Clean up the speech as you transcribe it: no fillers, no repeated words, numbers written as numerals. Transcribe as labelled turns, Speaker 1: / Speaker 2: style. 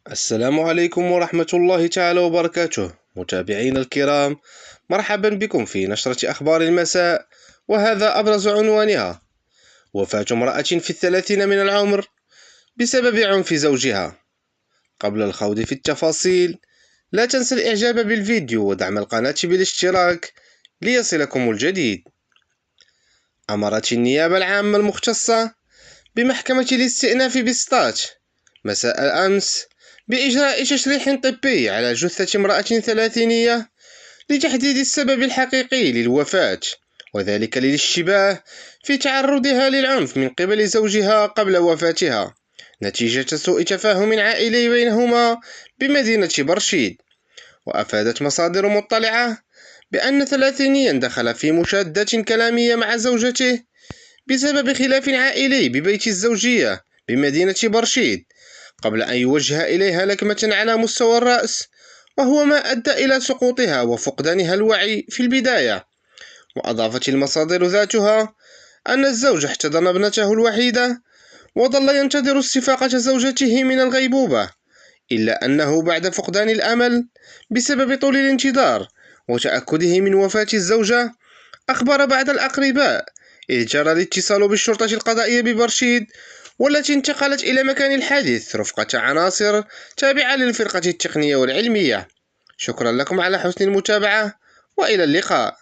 Speaker 1: السلام عليكم ورحمة الله تعالى وبركاته. متابعينا الكرام، مرحبا بكم في نشرة أخبار المساء، وهذا أبرز عنوانها: وفاة امرأة في الثلاثين من العمر بسبب عنف زوجها. قبل الخوض في التفاصيل، لا تنسى الإعجاب بالفيديو ودعم القناة بالاشتراك ليصلكم الجديد. أمرت النيابة العامة المختصة بمحكمة الاستئناف بسطات مساء الأمس بإجراء تشريح طبي على جثة امرأة ثلاثينية لتحديد السبب الحقيقي للوفاة، وذلك للاشتباه في تعرضها للعنف من قبل زوجها قبل وفاتها نتيجة سوء تفاهم عائلي بينهما بمدينة برشيد. وأفادت مصادر مطلعة بأن ثلاثينيا دخل في مشادة كلامية مع زوجته بسبب خلاف عائلي ببيت الزوجية بمدينة برشيد قبل أن يوجه إليها لكمة على مستوى الرأس، وهو ما أدى إلى سقوطها وفقدانها الوعي في البداية. وأضافت المصادر ذاتها أن الزوج احتضن ابنته الوحيدة وظل ينتظر استفاقة زوجته من الغيبوبة، إلا أنه بعد فقدان الأمل بسبب طول الانتظار وتأكده من وفاة الزوجة، أخبر بعض الأقرباء إذ جرى الاتصال بالشرطة القضائية ببرشيد، والتي انتقلت إلى مكان الحادث رفقة عناصر تابعة للفرقة التقنية والعلمية. شكرا لكم على حسن المتابعة، وإلى اللقاء.